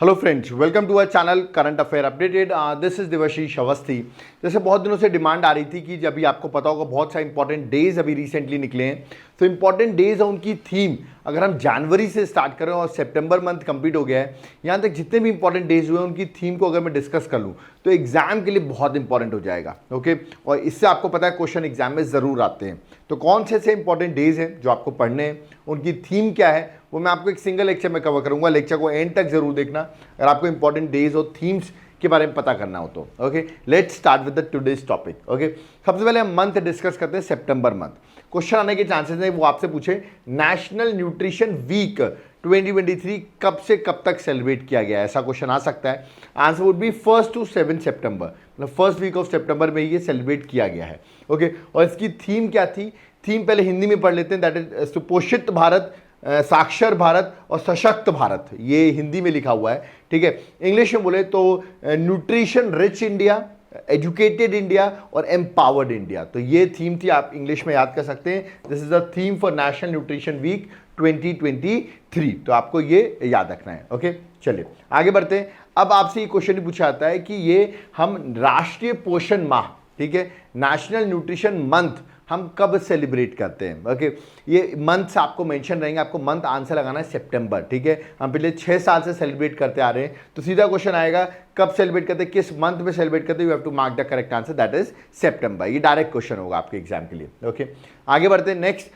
Hello friends, welcome to our channel current affair updated. This is Devashish Awasthi. जैसे बहुत दिनों से डिमांड आ रही थी कि अभी आपको पता होगा बहुत सारे इंपॉर्टेंट डेज अभी रिसेंटली निकले हैं। तो इंपॉर्टेंट डेज है उनकी थीम, अगर हम जनवरी से स्टार्ट करें और सितंबर मंथ कंप्लीट हो गया है, यहाँ तक जितने भी इंपॉर्टेंट डेज हुए हैं उनकी थीम को अगर मैं डिस्कस कर लूँ तो एग्जाम के लिए बहुत इंपॉर्टेंट हो जाएगा। ओके, और इससे आपको पता है क्वेश्चन एग्जाम में ज़रूर आते हैं। तो कौन से इंपॉर्टेंट डेज हैं जो आपको पढ़ने हैं, उनकी थीम क्या है, वो मैं आपको एक सिंगल लेक्चर में कवर करूंगा। लेक्चर को एंड तक जरूर देखना अगर आपको इंपॉर्टेंट डेज और थीम्स के बारे में पता करना हो तो। Okay, let's start with the today's topic. Okay, सबसे पहले हम मंथ डिस्कस करते हैं, सितंबर मंथ। क्वेश्चन आने के चांसेस हैं, वो आपसे पूछे नेशनल न्यूट्रिशन वीक 2023 कब से कब तक सेलिब्रेट किया गया है, ऐसा क्वेश्चन आ सकता है। आंसर वुड बी 1 to 7 सितंबर, मतलब फर्स्ट वीक ऑफ सितंबर में ये सेलिब्रेट किया गया है। ओके, और इसकी थीम क्या थी? थीम पहले हिंदी में पढ़ लेते हैं, दैट इज सुपोषित भारत, साक्षर भारत और सशक्त भारत, ये हिंदी में लिखा हुआ है। ठीक है, इंग्लिश में बोले तो nutrition rich India, educated India और एम्पावर्ड इंडिया। तो ये थीम थी, आप इंग्लिश में याद कर सकते हैं। This is the theme for national nutrition week 2023। तो आपको ये याद रखना है। ओके, चलिए आगे बढ़ते हैं। अब आपसे ये क्वेश्चन भी पूछा जाता है कि ये हम राष्ट्रीय पोषण माह, ठीक है, नेशनल न्यूट्रिशन मंथ हम कब सेलिब्रेट करते हैं। ओके, ये मंथ्स आपको मेंशन रहेंगे, आपको मंथ आंसर लगाना है सितंबर। ठीक है, हम पिछले 6 साल से सेलिब्रेट करते आ रहे हैं, तो सीधा क्वेश्चन आएगा कब सेलिब्रेट करते हैं, किस मंथ में सेलिब्रेट करते हैं। You have to mark the correct answer, that is सितंबर। ये डायरेक्ट क्वेश्चन होगा आपके एग्जाम के लिए। ओके, आगे बढ़ते हैं। नेक्स्ट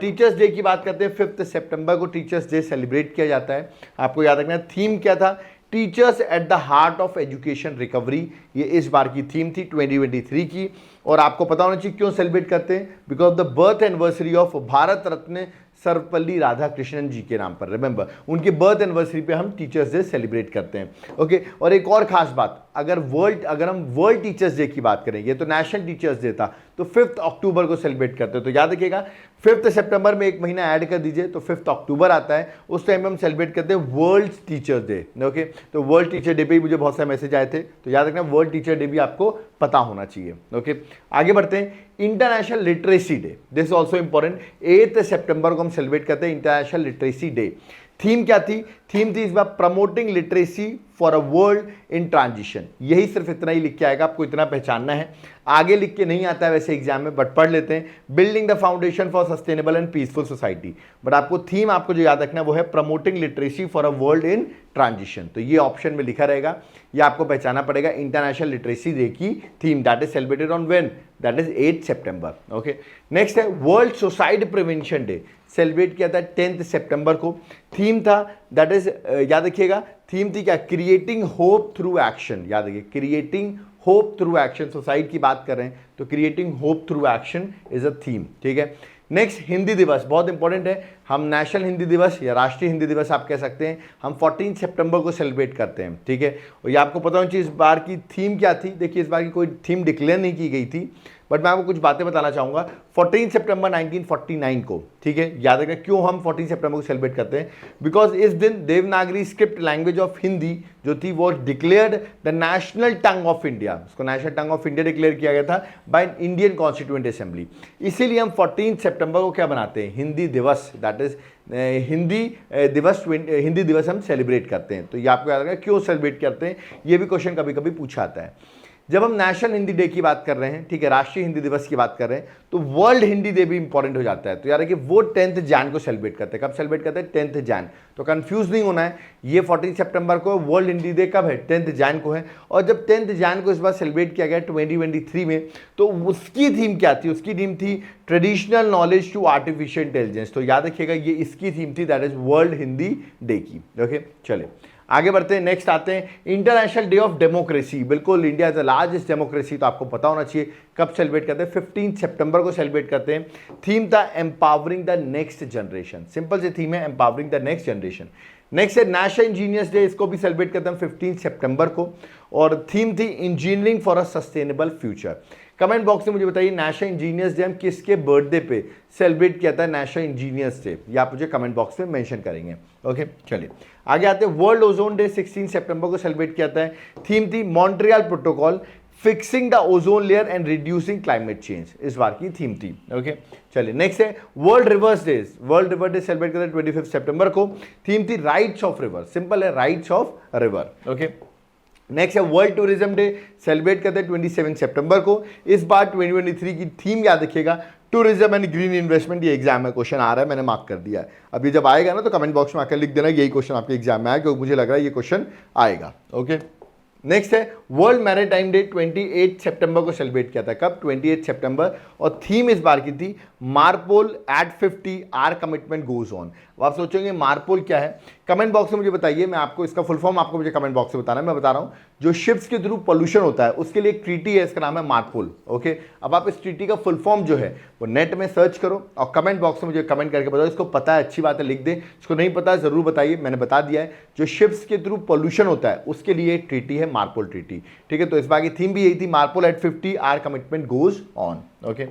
टीचर्स डे की बात करते हैं। 5 सितंबर को टीचर्स डे सेलिब्रेट किया जाता है। आपको याद रखना है थीम क्या था, teachers at the heart of education recovery. ये इस बार की थीम थी 2023 की। और आपको पता होना चाहिए क्यों सेलिब्रेट करते हैं, because the birth anniversary of Bharat Ratna Sarvepalli Radhakrishnan ji के नाम पर। रिमेंबर, उनके बर्थ एनिवर्सरी पे हम टीचर्स डे सेलिब्रेट करते हैं। ओके, और एक और खास बात, अगर हम वर्ल्ड टीचर्स डे की बात करें, ये तो नेशनल टीचर्स डे था, तो 5 अक्टूबर को सेलिब्रेट करते हैं। तो याद रखिएगा 5 सितंबर में एक महीना ऐड कर दीजिए तो 5 अक्टूबर आता है। उस टाइम हम सेलिब्रेट करते हैं वर्ल्ड टीचर्स डे। ओके, तो वर्ल्ड टीचर डे पे ही मुझे बहुत सारे मैसेज आए थे, तो याद रखना वर्ल्ड टीचर डे भी आपको पता होना चाहिए। ओके, आगे बढ़ते हैं। International literacy day, this is also important. 8 सितंबर को हम सेलिब्रेट करते हैं इंटरनेशनल लिटरेसी डे। थीम क्या थी? थीम थी इस बार promoting literacy for a world in transition. यही सिर्फ इतना ही लिख के आएगा, आपको इतना पहचानना है। आगे लिख के नहीं आता है वैसे एग्जाम में, बट पढ़ लेते हैं। Building the foundation for sustainable and peaceful society. But आपको थीम आपको जो याद रखना है वो है promoting literacy for a world in transition. तो ये ऑप्शन में लिखा रहेगा, ये आपको पहचाना पड़ेगा। इंटरनेशनल लिटरेसी डे की थीम, that is celebrated on when, that is 8 सितंबर। ओके, नेक्स्ट है world suicide prevention day, celebrate किया था 10 सितंबर को। थीम था दैट इज, याद रखिएगा थीम थी क्या, क्रिएटिंग होप थ्रू एक्शन। याद रखिए creating hope through action, suicide की बात कर रहे हैं तो creating hope through action is a theme. ठीक है, नेक्स्ट हिंदी दिवस, बहुत इंपॉर्टेंट है। हम नेशनल हिंदी दिवस या राष्ट्रीय हिंदी दिवस आप कह सकते हैं, हम 14 सितंबर को सेलिब्रेट करते हैं। ठीक है, और ये आपको पता होना चाहिए इस बार की थीम क्या थी। देखिए इस बार की कोई थीम डिक्लेयर नहीं की गई थी, बट मैं आपको कुछ बातें बताना चाहूँगा। 14 सितंबर 1949 को, ठीक है, याद रखना क्यों हम 14 सितंबर को सेलिब्रेट करते हैं, बिकॉज इस दिन Devanagari script language of Hindi जो थी वो declared the national tongue of India. उसको national tongue of India declare किया गया था बाय इंडियन कॉन्स्टिट्यूएंट असेंबली। इसीलिए हम 14 सितंबर को क्या बनाते हैं, हिंदी दिवस, दैट इज हिंदी दिवस हम सेलिब्रेट करते हैं। तो ये आपको याद रखना क्यों सेलिब्रेट करते हैं, ये भी क्वेश्चन कभी कभी पूछा आता है। जब हम नेशनल हिंदी डे की बात कर रहे हैं, ठीक है, राष्ट्रीय हिंदी दिवस की बात कर रहे हैं, तो वर्ल्ड हिंदी डे भी इंपॉर्टेंट हो जाता है। तो यार कि वो 10 जैन को सेलिब्रेट करते हैं। कब सेलिब्रेट करते हैं? 10 जैन। तो कंफ्यूज नहीं होना है, ये 14 सितंबर को, वर्ल्ड हिंदी डे कब है? 10 जैन को है। और जब 10 जैन को इस बार सेलिब्रेट किया गया 2023 में, तो उसकी थीम क्या थी? उसकी थीम थी traditional knowledge to artificial intelligence. तो याद रखिएगा ये इसकी थीम थी, that is world Hindi day की। ओके, चलिए आगे बढ़ते हैं। नेक्स्ट आते हैं इंटरनेशनल डे ऑफ डेमोक्रेसी। बिल्कुल, India is the largest democracy, तो आपको पता होना चाहिए कब सेलिब्रेट करते हैं, 15 सितंबर को सेलिब्रेट करते हैं। थीम था empowering the next generation, simple सी थीम है, empowering the next generation. Next है नेशनल इंजीनियर्स डे, इसको भी सेलिब्रेट करते हैं 15 सितंबर को, और थीम थी engineering for a sustainable future. Comment box में मुझे बताइए नेशनल इंजीनियर्स डे हम किसके बर्थडे पे सेलिब्रेट किया था, नेशनल इंजीनियर्स डे, ये आप मुझे कमेंट बॉक्स में मेंशन करेंगे। ओके, चलिए आगे आते हैं। वर्ल्ड ओजोन डे 16 सितंबर को सेलिब्रेट किया था। थीम थी Montreal protocol fixing the ozone layer and reducing climate change इस बार की थीम थी। ओके चलिए नेक्स्ट है world reverse days. World river day celebrate करते हैं 25 सितंबर को। थीम थी राइट्स ऑफ रिवर, सिंपल है rights of river. Okay next है वर्ल्ड टूरिज्म डे सेलिब्रेट करते हैं 27 सितंबर को। इस बार 2023 की थीम याद रखिएगा टूरिज्म एंड ग्रीन इन्वेस्टमेंट। ये एग्जाम में क्वेश्चन आ रहा है, मैंने मार्क कर दिया है। अब ये जब आएगा ना तो कमेंट बॉक्स में आकर लिख देना यही क्वेश्चन आपके एग्जाम में आया, क्योंकि मुझे लग रहा है ये क्वेश्चन आएगा। ओके नेक्स्ट है वर्ल्ड मैरीटाइम डे 28 सितंबर को सेलिब्रेट किया था। कब? 28 सितंबर। और थीम इस बार की थी MARPOL at 50 our commitment goes on. अब आप सोचेंगे मार्पोल क्या है, कमेंट बॉक्स में मुझे बताइए, मैं आपको इसका फुल फॉर्म आपको मुझे कमेंट बॉक्स में बताना है। मैं बता रहा हूं जो शिप्स के थ्रू पोल्यूशन होता है उसके लिए एक ट्रीटी है, इसका नाम है मार्पोल। ओके अब आप इस ट्रीटी का फुल फॉर्म जो है वो नेट में सर्च करो और कमेंट बॉक्स में मुझे कमेंट करके बताओ। इसको पता है अच्छी बात है लिख दे, इसको नहीं पता है जरूर बताइए। मैंने बता दिया है जो शिप्स के थ्रू पोल्यूशन होता है उसके लिए एक ट्रीटी है मार्पोल ट्रीटी। ठीक है तो इस बार की थीम भी यही थी MARPOL at 50 our commitment goes on. Okay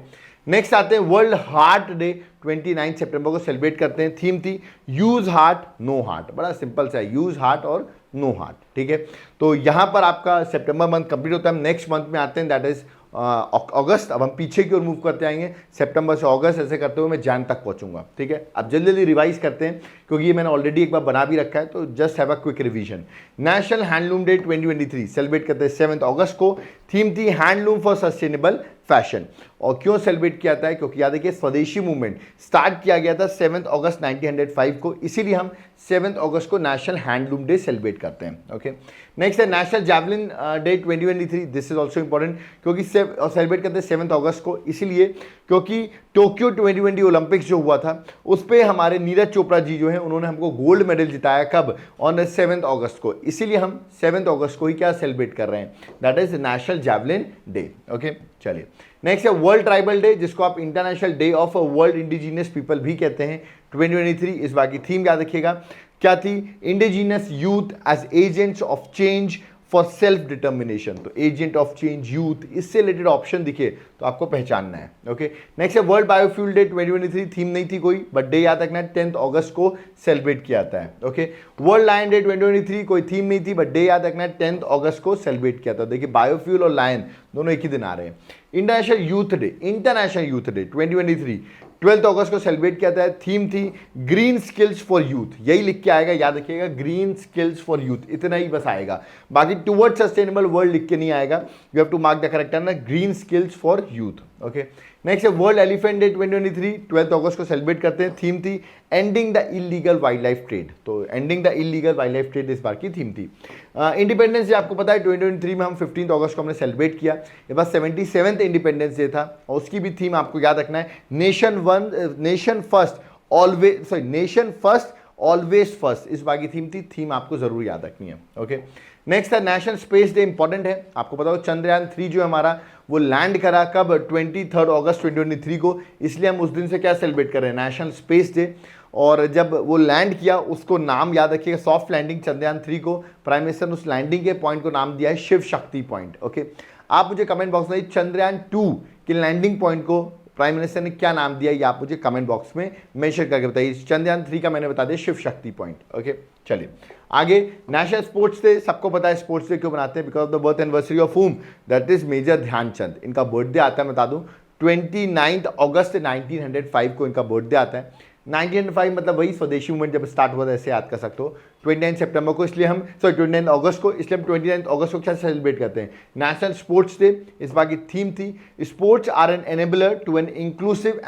next आते हैं वर्ल्ड हार्ट डे 29 सितंबर को सेलिब्रेट करते हैं। थीम थी यूज हार्ट नो हार्ट। बड़ा सिंपल सा है, यूज हार्ट और नो हार्ट। ठीक है तो यहां पर आपका सितंबर मंथ कंप्लीट होता है। नेक्स्ट मंथ में आते हैं दैट इज अगस्त। अब हम पीछे की ओर मूव करते आएंगे, सितंबर से अगस्त, ऐसे करते हुए मैं जैन तक पहुंचूंगा। ठीक है अब जल्दी जल्दी रिवाइज करते हैं क्योंकि ये मैंने ऑलरेडी एक बार बना भी रखा है, तो just have a quick revision. National handloom day 2023 celebrate करते हैं 7 अगस्त को। थीम थी हैंडलूम फॉर सस्टेनेबल फैशन। और क्यों सेलिब्रेट किया जाता है? क्योंकि याद रखिए स्वदेशी मूवमेंट स्टार्ट किया गया था 7 अगस्त 1905 को, इसीलिए हम 7 अगस्त को नेशनल हैंडलूम डे सेलिब्रेट करते हैं। ओके नेक्स्ट है national javelin day 2023। This is also important क्योंकि सेलिब्रेट करते हैं 7 अगस्त को, इसीलिए क्योंकि टोक्यो 2020 ओलंपिक्स जो हुआ था उस पर हमारे नीरज चोपड़ा जी जो हैं उन्होंने हमको गोल्ड मेडल जिताया। कब? ऑन 7 अगस्त को, इसीलिए हम 7 अगस्त को ही क्या सेलिब्रेट कर रहे हैं, that is national javelin day. Okay चलिए नेक्स्ट है वर्ल्ड ट्राइबल डे जिसको आप international day of world indigenous people भी कहते हैं 2023। इस बार की थीम याद रखिएगा क्या थी, indigenous youth as agents of change for self determination. तो एजेंट ऑफ चेंज यूथ, इससे रिलेटेड ऑप्शन दिखे तो आपको पहचानना है। ओके नेक्स्ट है वर्ल्ड बायोफ्यूल डे 2023। थीम नहीं थी कोई बट डे याद रखना है 10 अगस्त को सेलिब्रेट किया जाता है। ओके वर्ल्ड लायन डे 2023 कोई थीम नहीं थी बट डे याद रखना है 10 अगस्त को सेलिब्रेट किया था। देखिए बायोफ्यूल और लायन दोनों एक ही दिन आ रहे हैं। इंटरनेशनल यूथ डे 2023 12 अगस्त को सेलिब्रेट किया था। थीम थी ग्रीन स्किल्स फॉर यूथ, यही लिख के आएगा, याद रखिएगा ग्रीन स्किल्स फॉर यूथ, इतना ही बस आएगा, बाकी टुवर्ड सस्टेनेबल वर्ल्ड लिख के नहीं आएगा। You have to mark the correct answer, green skills for youth. Okay next है वर्ल्ड एलिफेंट डे 2023 12 अगस्त को सेलिब्रेट करते हैं। थीम थी ending the illegal wildlife trade. तो ending the illegal wildlife trade इस बार की थीम थी। इंडिपेंडेंस डे आपको पता है 2023 में हम 15 अगस्त को हमने सेलिब्रेट किया। ये बस 77th इंडिपेंडेंस डे था और उसकी भी थीम आपको याद रखना है नेशन फर्स्ट ऑलवेज फर्स्ट। इस बार की थीम थी, थीम आपको जरूर याद रखनी है। ओके नेक्स्ट है नेशनल स्पेस डे, इंपॉर्टेंट है, आपको पता हो चंद्रयान 3 जो है हमारा वो लैंड करा कब, 23 अगस्त 2023 को, इसलिए हम उस दिन से क्या सेलिब्रेट कर रहे हैं, नेशनल स्पेस डे। और जब वो लैंड किया उसको नाम याद रखिएगा सॉफ्ट लैंडिंग चंद्रयान 3 को, प्राइम मिनिस्टर ने उस लैंडिंग के पॉइंट को नाम दिया है शिव शक्ति पॉइंट। ओके आप मुझे कमेंट बॉक्स में चंद्रयान 2 के लैंडिंग पॉइंट को प्राइम मिनिस्टर ने क्या नाम दिया ये आप मुझे कमेंट बॉक्स में मेंशन करके बताइए। चंद्रयान 3 का मैंने बता दिया शिव शक्ति पॉइंट। ओके चलिए आगे नेशनल स्पोर्ट्स डे, सबको पता है स्पोर्ट्स डे क्यों बनाते हैं, because of the birth anniversary of him, that is major Dhyanchand. इनका बर्थडे आता है, बता दूं 29 अगस्त 1905 को इनका बर्थडे आता है। 1905 मतलब वही स्वदेशी मूवमेंट जब स्टार्ट हुआ था, ऐसे याद कर सकते हो 29 सितंबर को, इसलिए हम 29 अगस्त को, इसलिए हम 29 अगस्त को क्या सेलिब्रेट करते हैं, नेशनल स्पोर्ट्स डे। इस बार की थीम थी sports are an enabler to an inclusive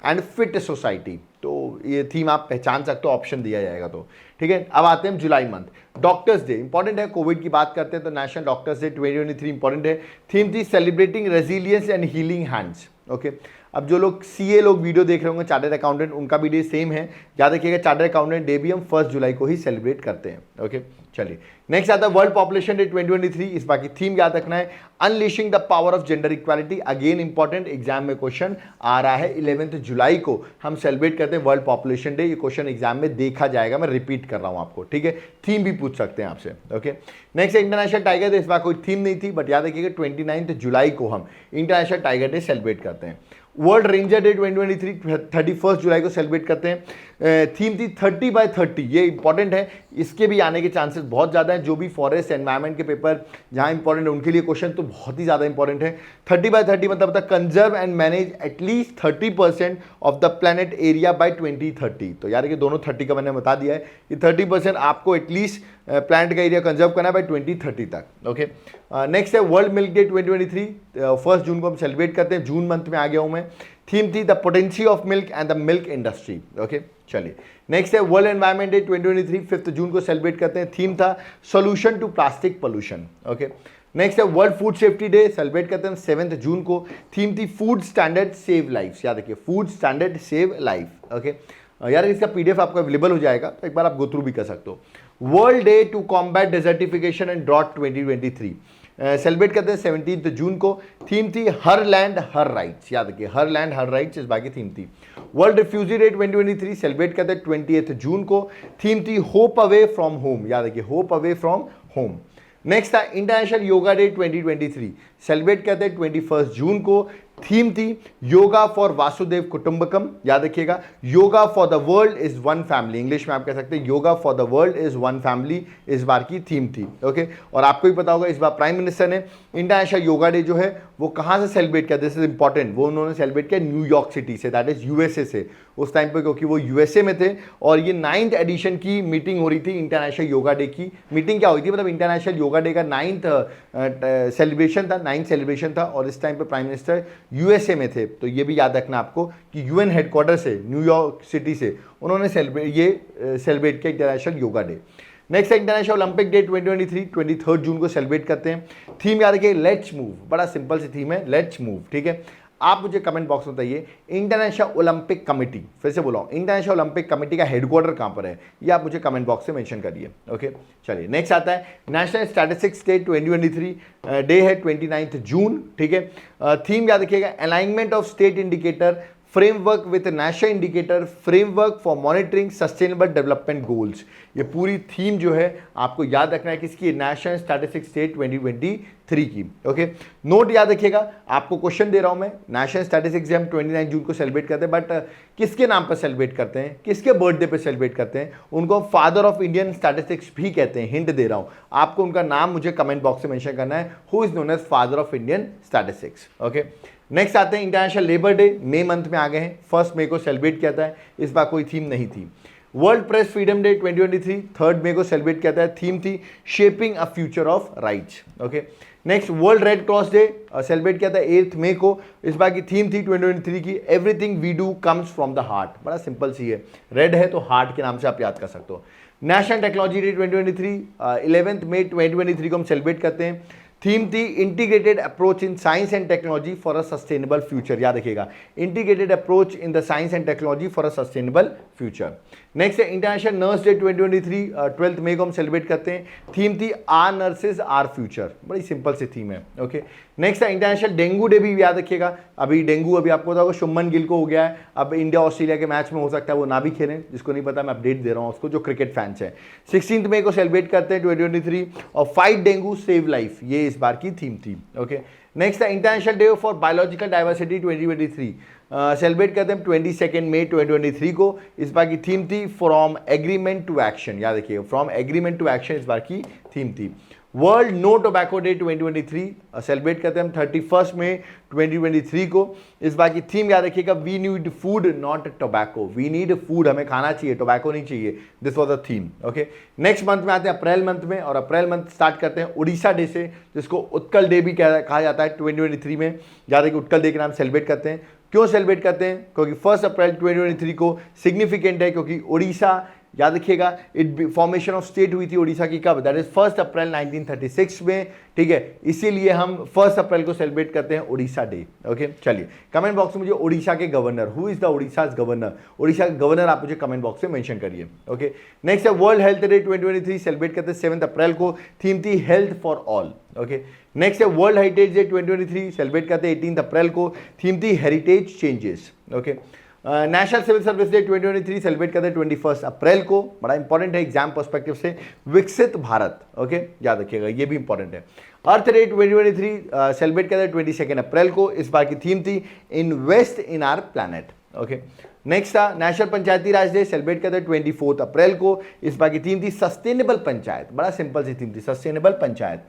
and fit society. तो ये थीम आप पहचान सकते हो, ऑप्शन दिया जाएगा तो ठीक है। अब आते हैं जुलाई मंथ, डॉक्टर्स डे इंपॉर्टेंट है, कोविड की बात करते हैं तो नेशनल डॉक्टर्स डे 2023 इंपॉर्टेंट है। थीम थी celebrating resilience and healing hands. Okay अब जो लोग सीए लोग वीडियो देख रहे होंगे, चार्टर्ड अकाउंटेंट, उनका भी डे सेम है, याद रखिएगा चार्टर्ड अकाउंटेंट डे भी हम 1 जुलाई को ही सेलिब्रेट करते हैं। ओके चलिए नेक्स्ट आता है वर्ल्ड पॉपुलेशन डे 2023। इस बार की थीम याद रखना है unleashing the power of gender equality. Again important, exam में क्वेश्चन आ रहा है 11 जुलाई को हम सेलिब्रेट करते हैं वर्ल्ड पॉपुलेशन डे। ये क्वेश्चन एग्जाम में देखा जाएगा, मैं रिपीट कर रहा हूं आपको, ठीक है, थीम भी पूछ सकते हैं आपसे। Okay next international tiger day, इस बार कोई थीम नहीं थी बट याद रखिएगा 29 जुलाई को हम इंटरनेशनल टाइगर डे सेलिब्रेट करते हैं। वर्ल्ड रेंजर डे 2023 31 जुलाई को सेलिब्रेट करते हैं। थीम थी 30/30, ये इंपॉर्टेंट है, इसके भी आने के चांसेस बहुत ज़्यादा हैं। जो भी फॉरेस्ट एनवायरमेंट के पेपर जहाँ इंपॉर्टेंट है उनके लिए क्वेश्चन तो बहुत ही ज़्यादा इंपॉर्टेंट है। 30/30 मतलब था conserve and manage at least 30% of the planet area bye 2030। तो यार ये दोनों 30 का मैंने बता दिया है कि 30% आपको एटलीस्ट प्लैनेट का एरिया कंजर्व करना है बाय 2030 तक। ओके, नेक्स्ट है वर्ल्ड मिल्क डे 2023, 1 जून को हम सेलिब्रेट करते हैं, जून मंथ में आ गया हूँ मैं। थीम थी the potential of milk and the milk industry. Okay, चलिए नेक्स्ट है वर्ल्ड एनवायरमेंट डे 2023, 5 जून को सेलिब्रेट करते हैं, थीम था solution to plastic pollution. Okay, next है world food safety day, celebrate करते हैं 7 जून को, थीम थी फूड स्टैंडर्ड सेव लाइफ। याद रखिए food standard save life. Okay यार, इसका पीडीएफ आपको अवेलेबल हो जाएगा, तो एक बार आप गो थ्रू भी कर सकते हो। World day to combat desertification and drought 2023, celebrate करते हैं 17 जून को, थीम थी हर लैंड हर राइट्स। याद रखिए हर लैंड हर राइट्स इस बार की थीम थी। वर्ल्ड रिफ्यूजी डे 2023, सेलिब्रेट करते हैं 28 जून को, थीम थी होप अवे फ्रॉम होम। याद रखिए hope away from home. Next था इंटरनेशनल योगा डे 2023, सेलिब्रेट करते हैं 21 जून को, थीम थी योगा फॉर वासुदेव कुटुंबकम। याद रखिएगा yoga for the world is one family, English में आप कह सकते हैं yoga for the world is one family इस बार की थीम थी। ओके, और आपको भी पता होगा इस बार प्राइम मिनिस्टर ने इंटरनेशनल योगा डे जो है वो कहाँ से सेलिब्रेट किया, दिस इज इंपॉर्टेंट, वो उन्होंने सेलिब्रेट किया न्यूयॉर्क सिटी से, दैट इज यूएसए से उस टाइम पे, क्योंकि वो यूएसए में थे और ये 9th एडिशन की मीटिंग हो रही थी। इंटरनेशनल योगा डे की मीटिंग क्या हुई थी, मतलब इंटरनेशनल योगा डे का 9th सेलिब्रेशन था, 9th सेलिब्रेशन था, और इस टाइम पे प्राइम मिनिस्टर यूएसए में थे। तो ये भी याद रखना आपको कि यूएन हेडक्वार्टर से न्यूयॉर्क सिटी से उन्होंने सेलिब्रेट किया इंटरनेशनल योगा डे। नेक्स्ट है इंटरनेशनल ओलंपिक डे 2023, 23 जून को सेलिब्रेट करते हैं, थीम याद रखिए लेट्स मूव, बड़ा सिंपल सी थीम है लेट्स मूव। ठीक है, आप मुझे कमेंट बॉक्स में बताइए इंटरनेशनल ओलंपिक कमेटी, फिर से बोला इंटरनेशनल ओलंपिक कमेटी का हेडक्वार्टर कहां पर है, ये आप मुझे कमेंट बॉक्स में मेंशन करिए। ओके, चलिए नेक्स्ट आता है नेशनल स्टैटिस्टिक्स डे 2023, डे है 29 जून। ठीक है, थीम याद रखिएगा alignment of state indicator framework with national indicator framework for monitoring sustainable development goals. ये पूरी थीम जो है आपको याद रखना है किसकी, नेशनल स्टैटिस्टिक्स डे 2023 की। ओके, नोट याद रखिएगा, आपको क्वेश्चन दे रहा हूं मैं, नेशनल स्टैटिस्टिक्स डे हम 29 जून को सेलिब्रेट करते हैं, बट किसके नाम पर सेलिब्रेट करते हैं, किसके बर्थडे पे सेलिब्रेट करते हैं, उनको फादर ऑफ इंडियन स्टैटिस्टिक्स भी कहते हैं। हिंट दे रहा हूं आपको, उनका नाम मुझे कमेंट बॉक्स में मेंशन करना है, who is known as father of Indian statistics. Okay, next आते हैं इंटरनेशनल लेबर डे, मई मंथ में आ गए हैं, 1 मई को सेलिब्रेट किया था, इस बार कोई थीम नहीं थी। वर्ल्ड प्रेस फ्रीडम डे 2023, 3 मई को सेलिब्रेट किया था, थीम थी shaping a future of rights. Okay, next world red cross day celebrate किया था 8 मई को, इस बार की थीम थी 2023 की everything we do comes from the heart. बड़ा सिंपल सी है, रेड है तो हार्ट के नाम से आप याद कर सकते हो। नेशनल टेक्नोलॉजी डे 2023, 11 मई 2023 को हम सेलिब्रेट करते हैं, थीम थी integrated approach in science and technology for a sustainable future. याद रखिएगा integrated approach in the science and technology for a sustainable future. Next है इंटरनेशनल नर्स डे 2023, 12 मई को हम सेलिब्रेट करते हैं, थीम थी आर नर्सेज आर फ्यूचर। बड़ी सिंपल सी थीम है। ओके, नेक्स्ट है इंटरनेशनल डेंगू डे भी याद रखिएगा, अभी डेंगू अभी आपको पता होगा शुभमन गिल को हो गया है, अब इंडिया ऑस्ट्रेलिया के मैच में हो सकता है वो ना भी खेलें, जिसको नहीं पता मैं अपडेट दे रहा हूँ उसको, जो क्रिकेट फैंस है। 16 मई को सेलिब्रेट करते हैं 2023, और फाइट डेंगू सेव लाइफ, ये इस बार की थीम थी। ओके, नेक्स्ट है international day for biological diversity 2023, celebrate करते हैं 22 मई 2023 को, इस बार की थीम थी फ्रॉम एग्रीमेंट टू एक्शन। याद रखिए फ्रॉम एग्रीमेंट टू एक्शन इस बार की थीम थी। World no tobacco day 2023 celebrate करते हैं हम 31 मई 2023 को, इस बार की थीम याद रखिएगा we need food not tobacco, we need food, हमें खाना चाहिए, टोबैको नहीं चाहिए, this was the theme. Okay, next month में आते हैं अप्रैल मंथ में, और अप्रैल मंथ स्टार्ट करते हैं उड़ीसा डे से, जिसको उत्कल डे भी कहा जाता है 2023 में। याद रखिए उत्कल डे के नाम सेलिब्रेट करते हैं, क्यों सेलिब्रेट करते हैं, क्योंकि 1 अप्रैल 2023 को सिग्निफिकेंट है, क्योंकि उड़ीसा याद रखिएगा फॉर्मेशन ऑफ स्टेट हुई थी उड़ीसा की कब, दैट इज 1 अप्रैल 1936 में। ठीक है, इसीलिए हम 1 अप्रैल को सेलिब्रेट करते हैं उड़ीसा डे। ओके, चलिए कमेंट बॉक्स में मुझे उड़ीसा के governor, who is the Orissa's governor, Orissa के गवर्नर आप मुझे कमेंट बॉक्स में मेंशन करिए। ओके, नेक्स्ट है वर्ल्ड हेल्थ डे 2023 सेलिब्रेट करते हैं 7 अप्रैल को, थीम थी health for all. Okay, next है वर्ल्ड हेरिटेज डे 2023 सेलिब्रेट करते हैं 18 अप्रैल को, थीम थी heritage changes. Okay, national civil service day 2023 celebrate करते हैं 21 अप्रैल को, बड़ा इंपॉर्टेंट है एग्जाम पर्सपेक्टिव से, विकसित भारत। ओके, याद रखिएगा ये भी इंपॉर्टेंट है। अर्थ डे 2023 सेलिब्रेट करते हैं 22 अप्रैल को, इस बार की थीम थी invest in our planet. Okay, next था national panchayati raj day, celebrate करते हैं 24 अप्रैल को। इस बार की थीम थी सस्टेनेबल पंचायत, बड़ा सिंपल सी थीम थी, sustainable panchayat.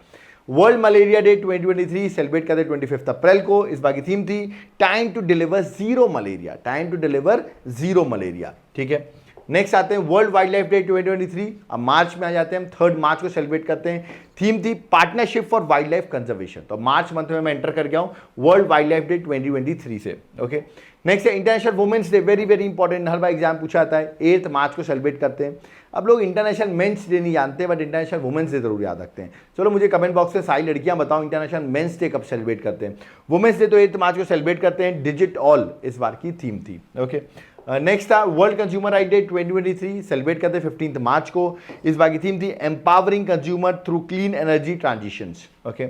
World malaria day 2023 celebrate करते हैं 25 अप्रैल को। इस बार की थीम थी time to deliver zero malaria, time to deliver zero malaria, ठीक है। नेक्स्ट आते हैं वर्ल्ड वाइल्ड लाइफ डे 2023, अब मार्च में आ जाते हैं हम, 3 मार्च को सेलिब्रेट करते हैं। थीम थी partnership for wild life conservation, तो मार्च मंथ में मैं एंटर कर गया हूं वर्ल्ड वाइल्ड लाइफ डे 2023 से, ओके। नेक्स्ट है international women's day, very very important, हर बार एग्जाम पूछा आता है, 8 मार्च को सेलिब्रेट करते हैं। अब लोग इंटरनेशनल मेंस डे नहीं जानते, बट इंटरनेशनल वुमेन्स डे जरूर याद रखते हैं। चलो मुझे कमेंट बॉक्स में सारी लड़कियां बताओ इंटरनेशनल मेंस डे कब सेलिब्रेट करते हैं। वुमेन्स डे तो 8 मार्च को सेलिब्रेट करते हैं, डिजिट ऑल इस बार की थीम थी, ओके। नेक्स्ट था world consumer right day 2023 celebrate करते हैं 15 मार्च को। इस बार की थीम थी empowering consumer through clean energy transitions, okay.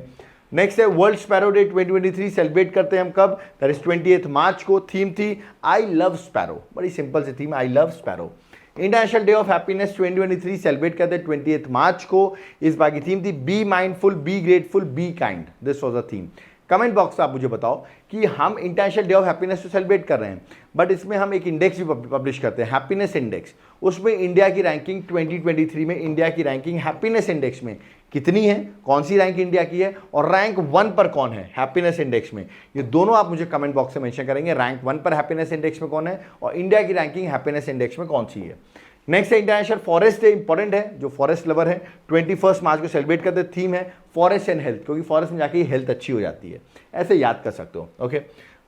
Next है वर्ल्ड स्पैरो डे 2023 सेलिब्रेट करते हैं हम कब, दैट इज 28 मार्च को। थीम थी आई लव स्पैरो, बड़ी सिंपल सी theme, I love sparrow. International day of happiness 2023 celebrate करते हैं 28 मार्च को। इस बार की थीम थी be mindful, be grateful, be kind, this was the theme. Comment box में आप मुझे बताओ कि हम इंटरनेशनल डे ऑफ हैप्पीनेस तो सेलिब्रेट कर रहे हैं, बट इसमें हम एक इंडेक्स भी पब्लिश करते हैं, हैप्पीनेस इंडेक्स। उसमें इंडिया की रैंकिंग 2023 में, इंडिया की रैंकिंग हैप्पीनेस इंडेक्स में कितनी है, कौन सी रैंक इंडिया की है और रैंक 1 पर कौन है हैप्पीनेस इंडेक्स में, ये दोनों आप मुझे कमेंट बॉक्स में मेंशन करेंगे, रैंक 1 पर हैप्पीनेस इंडेक्स में कौन है और इंडिया की रैंकिंग हैप्पीनेस इंडेक्स में कौन सी है। नेक्स्ट है इंटरनेशनल फॉरेस्ट डे, इंपॉर्टेंट है, जो फॉरेस्ट लवर है 21 मार्च को सेलिब्रेट करते हैं। थीम है फॉरेस्ट एंड हेल्थ, क्योंकि फॉरेस्ट में जाके हेल्थ अच्छी हो जाती है, ऐसे याद कर सकते हो, ओके।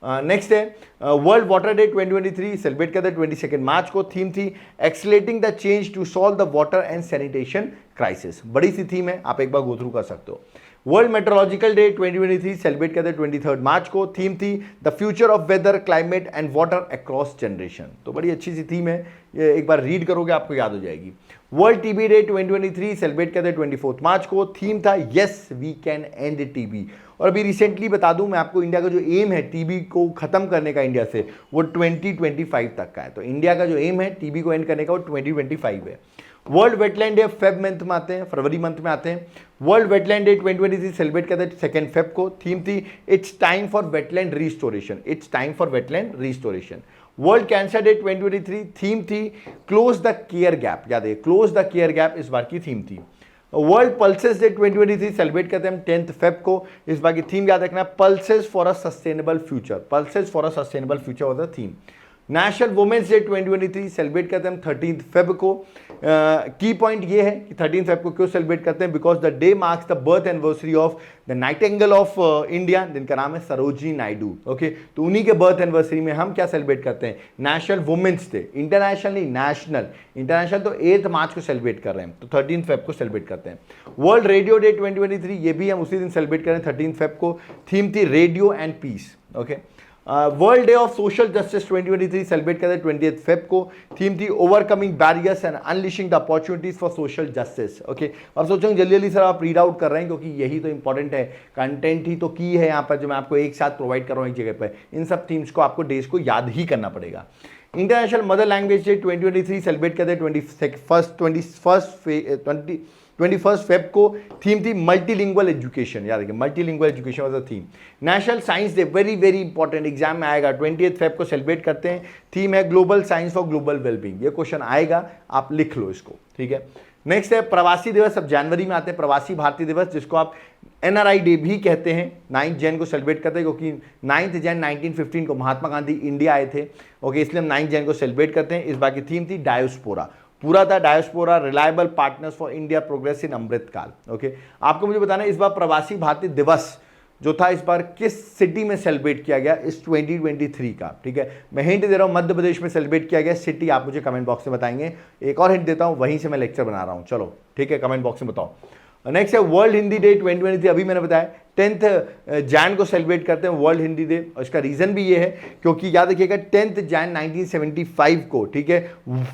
नेक्स्ट है वर्ल्ड वाटर डे 2023 सेलिब्रेट करते हैं 22 मार्च को। थीम थी accelerating the change to solve the water and sanitation crisis, बड़ी सी थीम है, आप एक बार गो थ्रू कर सकते हो। वर्ल्ड मेट्रोलॉजिकल डे 2023 सेलिब्रेट करते हैं 23 मार्च को। थीम थी the future of weather, climate and water across generation, तो बड़ी अच्छी सी थीम है, ये एक बार रीड करोगे आपको याद हो जाएगी। वर्ल्ड टीबी डे 2023 सेलिब्रेट करते हैं 24 मार्च को। थीम था yes we can end TB, और अभी रिसेंटली बता दूं मैं आपको, इंडिया का जो एम है टीबी को खत्म करने का इंडिया से, वो 2025 तक का है, तो इंडिया का जो एम है टीबी को एंड करने का वो 2025 है। World wetland day Feb month में आते हैं, फरवरी मंथ में आते हैं। वर्ल्ड वेटलैंड डे 2023 सेलिब्रेट करते हैं 2 फेब को। थीम थी it's time for wetland restoration, it's time for wetland restoration. World cancer day 2023 theme थी क्लोज द केयर गैप, याद है क्लोज द केयर गैप इस बार की थीम थी। वर्ल्ड पल्सेस डे 2023 सेलिब्रेट करते हैं हम 10 फेब को। इस बार की थीम याद रखना, pulses for a sustainable future, pulses for a sustainable future was the theme. National women's day 2023 celebrate करते हैं हम 13 फेब को। की पॉइंट ये है कि 13 फेब को क्यों सेलिब्रेट करते हैं, because the day marks the birth anniversary of the Nightingale of India, जिनका नाम है सरोजिनी नायडू, ओके। तो उन्हीं के बर्थ एनिवर्सरी में हम क्या सेलिब्रेट करते हैं, नेशनल वुमेन्स डे, इंटरनेशनल नहीं नेशनल, इंटरनेशनल तो 8 मार्च को सेलिब्रेट कर रहे हैं, तो 13 फेब को सेलिब्रेट करते हैं। वर्ल्ड रेडियो डे 2023 ये भी हम उसी दिन सेलिब्रेट कर रहे हैं 13 फेब को। थीम थी radio and peace, okay. World day of social justice 2023 celebrate करते हैं 20 फेब को। थीम थी overcoming barriers and unleashing the opportunities for social justice, okay. और सोचेंगे जल्दी जल्दी सर आप रीड आउट कर रहे हैं, क्योंकि यही तो इंपॉर्टेंट है, कंटेंट ही तो की है यहाँ पर, जो मैं आपको एक साथ प्रोवाइड कर रहा हूँ एक जगह पर। इन सब थीम्स को आपको डेज को याद ही करना पड़ेगा। International mother language day 2023 celebrate करते हैं 21 फेब को। थीम थी मल्टीलिंगुअल एजुकेशन, याद रखिए multilingual education was the theme. National science day very very important, exam में आएगा, 28 फेब को सेलिब्रेट करते हैं। थीम है global science for global wellbeing, ये क्वेश्चन आएगा, आप लिख लो इसको, ठीक है। नेक्स्ट है प्रवासी दिवस, अब जनवरी में आते हैं प्रवासी भारतीय दिवस, जिसको आप NRI डे भी कहते हैं। 9 जैन को सेलिब्रेट करते हैं, क्योंकि 9 जैन 1915 को महात्मा गांधी इंडिया आए थे, ओके, इसलिए हम 9 जैन को सेलिब्रेट करते हैं। इस बार की थीम थी डायोस्पोरा, पूरा था diaspora reliable partners for India progress in अमृतकाल, ओके। आपको मुझे बताना है इस बार प्रवासी भारतीय दिवस जो था इस बार किस सिटी में सेलिब्रेट किया गया इस 2023 का, ठीक है। मैं हिंट दे रहा हूँ, मध्य प्रदेश में सेलिब्रेट किया गया, सिटी आप मुझे कमेंट बॉक्स में बताएंगे। एक और हिंट देता हूँ, वहीं से मैं लेक्चर बना रहा हूँ, चलो ठीक है, कमेंट बॉक्स में बताओ। नेक्स्ट है वर्ल्ड हिंदी डे 2023, अभी मैंने बताया 10 जैन को सेलिब्रेट करते हैं वर्ल्ड हिंदी डे, और इसका रीजन भी ये है क्योंकि याद रखिएगा 10 जैन 1975 को, ठीक है,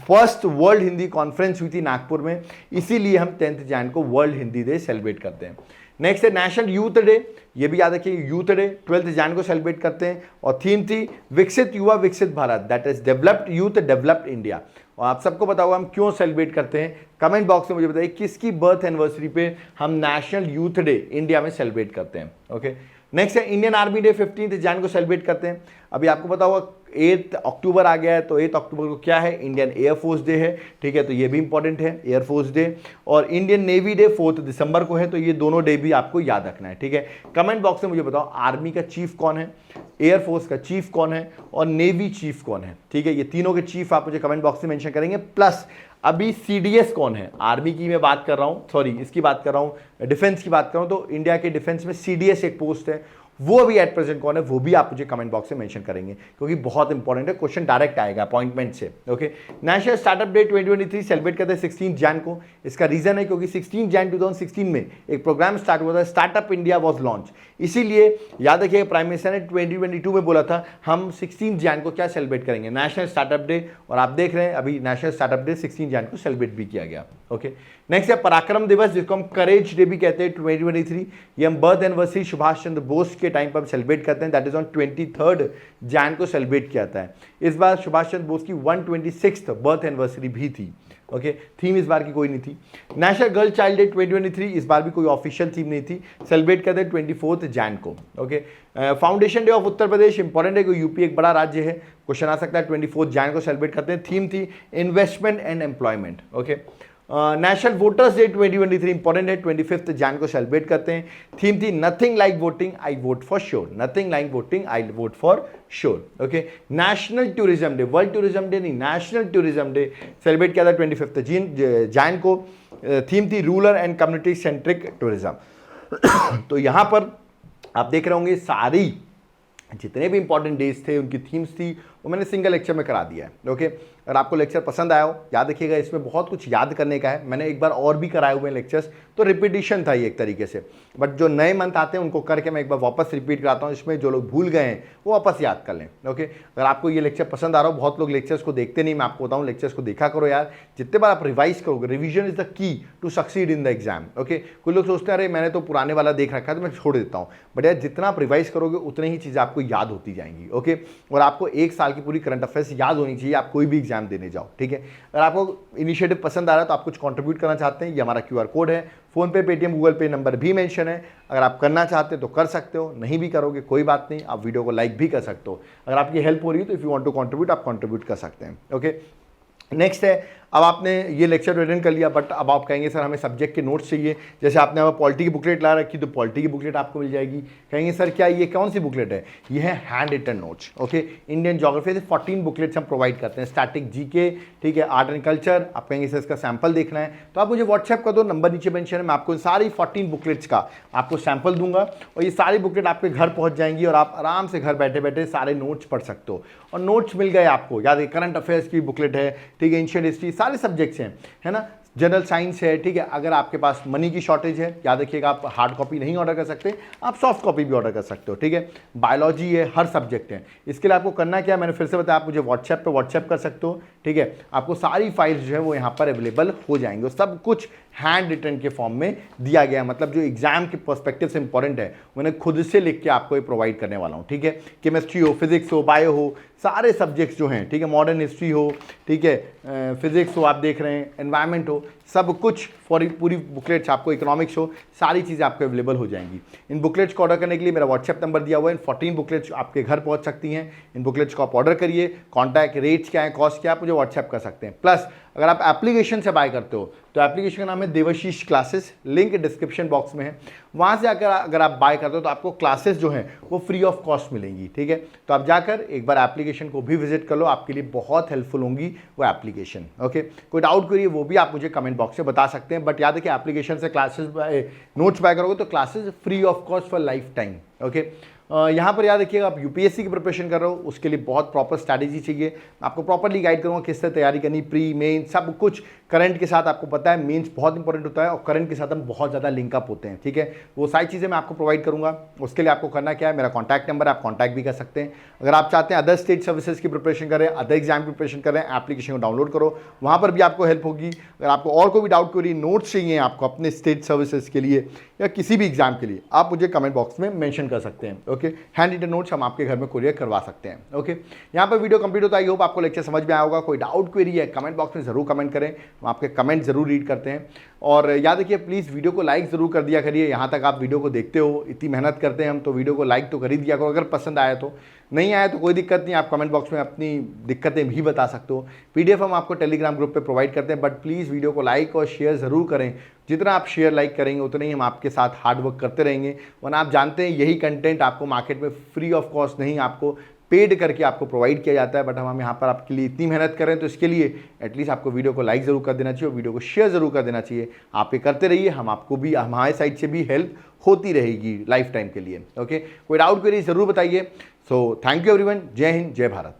फर्स्ट वर्ल्ड हिंदी कॉन्फ्रेंस हुई थी नागपुर में, इसीलिए हम 10 जैन को वर्ल्ड हिंदी डे सेलिब्रेट करते हैं। नेक्स्ट है नेशनल यूथ डे, ये भी याद रखिए यूथ डे 12 जैन को सेलिब्रेट करते हैं, और थीम थी विकसित युवा विकसित Bharat, that is developed youth developed India. और आप सबको पता होगा हम क्यों सेलिब्रेट करते हैं, कमेंट बॉक्स में मुझे बताइए किसकी बर्थ एनिवर्सरी पे हम नेशनल यूथ डे इंडिया में सेलिब्रेट करते हैं, ओके। नेक्स्ट है इंडियन आर्मी डे 15 जैन को सेलिब्रेट करते हैं। अभी आपको पता होगा 8 अक्टूबर आ गया है, तो 8 अक्टूबर को क्या है, इंडियन एयरफोर्स डे है, ठीक है, तो ये भी इंपॉर्टेंट है एयरफोर्स डे। और इंडियन नेवी डे 4 दिसंबर को है, तो ये दोनों डे भी आपको याद रखना है, ठीक है। कमेंट बॉक्स में मुझे बताओ आर्मी का चीफ कौन है, एयरफोर्स का चीफ कौन है और नेवी चीफ कौन है, ठीक है। ये तीनों के चीफ आप मुझे कमेंट बॉक्स में मेंशन करेंगे। प्लस अभी सीडीएस कौन है, आर्मी की मैं बात कर रहा हूं, सॉरी इसकी बात कर रहा हूं, डिफेंस की बात कर रहा हूं, तो इंडिया के डिफेंस में सीडीएस एक पोस्ट है, वो अभी एट प्रेजेंट कौन है वो भी आप मुझे कमेंट बॉक्स में मेंशन करेंगे, क्योंकि बहुत इंपॉर्टेंट है, क्वेश्चन डायरेक्ट आएगा अपॉइंटमेंट से। Okay, national startup day 2023 celebrate करते हैं 16 जैन को। इसका रीजन है क्योंकि 16 जैन 2016 में एक प्रोग्राम स्टार्ट हुआ था, स्टार्टअप इंडिया वॉज लॉन्च। इसीलिए याद रखिए प्राइम मिनिस्टर ने 2022 में बोला था हम 16 जैन को क्या सेलिब्रेट करेंगे, नेशनल स्टार्टअप डे, और आप देख रहे हैं अभी नेशनल स्टार्टअप डे 16 जैन को सेलिब्रेट भी किया गया। ओके, नेक्स्ट है पराक्रम दिवस, जिसको हम करेज डे भी कहते हैं 2023। ये हम बर्थ एनिवर्सरी सुभाष चंद्र बोस के टाइम पर हम सेलिब्रेट करते हैं, दैट इज ऑन 23 जैन को सेलिब्रेट किया जाता है। इस बार सुभाष चंद्र बोस की 126th बर्थ एनिवर्सरी भी थी। ओके, थीम इस बार की कोई नहीं थी। नेशनल गर्ल चाइल्ड डे 2023, इस बार भी कोई ऑफिशियल थीम नहीं थी, सेलिब्रेट करते हैं 24 जैन को। Okay, foundation day of Uttar Pradesh important है, क्योंकि यूपी एक बड़ा राज्य है, क्वेश्चन आ सकता है। 24 जैन को सेलिब्रेट करते हैं, थीम थी investment and employment. Okay, national voters day 2023 important है, 25 जैन को सेलिब्रेट करते हैं, थीम थी nothing like voting I vote for sure, nothing like voting I vote for sure. Okay, national tourism day, world tourism day नहीं, national tourism day celebrate किया था 25 जैन को, theme थी rural and community centric tourism. तो यहां पर आप देख रहे होंगे सारी जितने भी इंपॉर्टेंट डेज थे उनकी थीम्स थी, वो मैंने सिंगल लेक्चर में करा दिया है। ओके, अगर आपको लेक्चर पसंद आया हो, याद रखिएगा इसमें बहुत कुछ याद करने का है, मैंने एक बार और भी कराए हुए लेक्चर्स, तो रिपीटिशन था ये एक तरीके से, बट जो नए मंथ आते हैं उनको करके मैं एक बार वापस रिपीट कराता हूँ, इसमें जो लोग भूल गए हैं वो वापस याद कर लें। ओके, अगर आपको ये लेक्चर पसंद आ रहा हो, बहुत लोग लेक्चर्स को देखते नहीं, मैं आपको बताऊँ लेक्चर्स को देखा करो यार, जितने बार आप रिवाइज करोगे, revision is the key to succeed in the exam. Okay, कुछ लोग सोचते हैं अरे मैंने तो पुराने वाला देख रखा है तो मैं छोड़ देता हूँ, बट यार जितना आप रिवाइज करोगे उतनी ही चीज़ें आपको याद होती जाएंगी। ओके, और आपको एक साल की पूरी करंट अफेयर्स याद होनी चाहिए, आप कोई भी एग्जाम देने जाओ, ठीक है। अगर आपको इनिशिएटिव पसंद आ रहा है तो आप कुछ कंट्रीब्यूट करना चाहते हैं, ये हमारा QR कोड है, फोन पे, पेटीएम, गूगल पे नंबर भी मेंशन है, अगर आप करना चाहते हैं तो कर सकते हो, नहीं भी करोगे कोई बात नहीं, आप वीडियो को लाइक भी कर सकते हो, अगर आपकी हेल्प हो रही है तो if you want to contribute आप कंट्रीब्यूट कर सकते हैं। ओके, नेक्स्ट है, अब आपने ये लेक्चर अटेंड कर लिया, बट अब आप कहेंगे सर हमें सब्जेक्ट के नोट्स चाहिए, जैसे आपने अब पॉलिटी की बुकलेट ला रखी तो पॉलिटी की बुकलेट आपको मिल जाएगी। कहेंगे सर क्या ये कौन सी बुकलेट है, ये है hand written notes. Okay, Indian geography से 14 बुकलेट्स हम प्रोवाइड करते हैं, स्टैटिक जीके, ठीक है, आर्ट एंड कल्चर। आप कहेंगे सर इसका सैंपल देखना है तो आप मुझे व्हाट्सएप कर दो, नंबर नीचे मेंशन है, मैं आपको सारी 14 बुकलेट्स का आपको सैंपल दूंगा, और ये सारी बुकलेट आपके घर पहुंच जाएंगी और आप आराम से घर बैठे बैठे सारे नोट्स पढ़ सकते हो। और नोट्स मिल गए आपको, याद है करंट अफेयर्स की बुकलेट है, ठीक है, एंशिएंट हिस्ट्री, सारे सब्जेक्ट्स हैं, है ना, जनरल साइंस है, ठीक है। अगर आपके पास मनी की शॉर्टेज है, याद रखिएगा आप हार्ड कॉपी नहीं ऑर्डर कर सकते, आप सॉफ्ट कॉपी भी ऑर्डर कर सकते हो, ठीक है। बायोलॉजी है, हर सब्जेक्ट है, इसके लिए आपको करना क्या है, मैंने फिर से बताया, आप मुझे व्हाट्सएप कर सकते हो, ठीक है। आपको सारी फाइल्स जो है वो यहाँ पर अवेलेबल हो जाएंगे, सब कुछ हैंड रिटन के फॉर्म में दिया गया, मतलब जो एग्जाम के पर्सपेक्टिव से इंपॉर्टेंट है मैंने खुद से लिख के आपको ये प्रोवाइड करने वाला हूँ, ठीक है। केमिस्ट्री हो, फिजिक्स हो, बायो हो, सारे सब्जेक्ट्स जो हैं, ठीक है, मॉडर्न हिस्ट्री हो, ठीक है, फिजिक्स हो, आप देख रहे हैं, एनवायरनमेंट हो, सब कुछ पूरी बुकलेट्स आपको, इकोनॉमिक्स हो, सारी चीज़ें आपको अवेलेबल हो जाएंगी। इन बुकलेट्स को ऑर्डर करने के लिए मेरा व्हाट्सएप नंबर दिया हुआ है, इन 14 बुकलेट्स आपके घर पहुंच सकती हैं, इन बुकलेट्स को आप ऑर्डर करिए, कॉन्टैक्ट रेट्स क्या है, कॉस्ट क्या है, आप मुझे व्हाट्सएप कर सकते हैं। प्लस अगर आप एप्लीकेशन से बाय करते हो तो एप्लीकेशन का नाम है Devashish classes, link description box में है, वहाँ से अगर आप बाय करते हो तो आपको क्लासेस जो हैं वो फ्री ऑफ कॉस्ट मिलेंगी, ठीक है। तो आप जाकर एक बार एप्लीकेशन को भी विजिट कर लो, आपके लिए बहुत हेल्पफुल होंगी वो एप्लीकेशन। ओके, कोई डाउट करिए वो भी आप मुझे कमेंट बॉक्स में बता सकते हैं, बट याद है कि एप्लीकेशन से क्लासेस नोट्स बाय करोगे तो classes free of cost for life time. Okay, यहाँ पर याद रखिएगा आप यूपीएससी की प्रिपरेशन कर रहे हो, उसके लिए बहुत प्रॉपर स्ट्रैटेजी चाहिए, आपको प्रॉपरली गाइड करूँगा किस तरह तैयारी करनी, प्री मेन सब कुछ करंट के साथ। आपको पता है मेंस बहुत इंपॉर्टेंट होता है और करंट के साथ हम बहुत ज़्यादा लिंकअप होते हैं, ठीक है। वो सारी चीज़ें मैं आपको प्रोवाइड करूँगा, उसके लिए आपको करना क्या है, मेरा कॉन्टैक्ट नंबर है, आप कॉन्टैक्ट भी कर सकते हैं। अगर आप चाहते हैं अदर स्टेट सर्विसेज की प्रिपरेशन करें, अदर एग्जाम की प्रिपरेशन करें, एप्लीकेशन को डाउनलोड करो, वहाँ पर भी आपको हेल्प होगी। अगर आपको और कोई भी डाउट कोई नोट्स चाहिए आपको अपने स्टेट सर्विसेज के लिए या किसी भी एग्जाम के लिए, आप मुझे कमेंट बॉक्स में मेंशन कर सकते हैं। ओके, हैंड रिटन नोट्स हम आपके घर में कुरियर करवा सकते हैं। ओके, यहाँ पर वीडियो कंप्लीट होता है, आई होप आपको लेक्चर समझ में आया होगा। कोई डाउट क्वेरी है कमेंट बॉक्स में जरूर कमेंट करें, हम आपके कमेंट जरूर रीड करते हैं। और याद रखिए प्लीज़ वीडियो को लाइक ज़रूर कर दिया करिए। यहाँ तक आप वीडियो को देखते हो, इतनी मेहनत करते हैं हम, तो वीडियो को लाइक तो कर ही दिया करो। अगर पसंद आया तो, नहीं आया तो कोई दिक्कत नहीं, आप कमेंट बॉक्स में अपनी दिक्कतें भी बता सकते हो। PDF हम आपको टेलीग्राम ग्रुप पे प्रोवाइड करते हैं, बट प्लीज़ वीडियो को लाइक और शेयर ज़रूर करें। जितना आप शेयर लाइक करेंगे उतना ही हम आपके साथ हार्ड वर्क करते रहेंगे। वरना आप जानते हैं यही कंटेंट आपको मार्केट में फ्री ऑफ कॉस्ट नहीं, आपको पेड करके आपको प्रोवाइड किया जाता है। बट हम यहाँ पर आपके लिए इतनी मेहनत करें तो इसके लिए एटलीस्ट आपको वीडियो को लाइक ज़रूर कर देना चाहिए और वीडियो को शेयर ज़रूर कर देना चाहिए। आप ये करते रहिए, हम आपको भी हमारे साइड से भी हेल्प होती रहेगी लाइफ टाइम के लिए। ओके, कोई डाउट क्वेरी ज़रूर बताइए। सो थैंक यू एवरीवन, जय हिंद, जय भारत।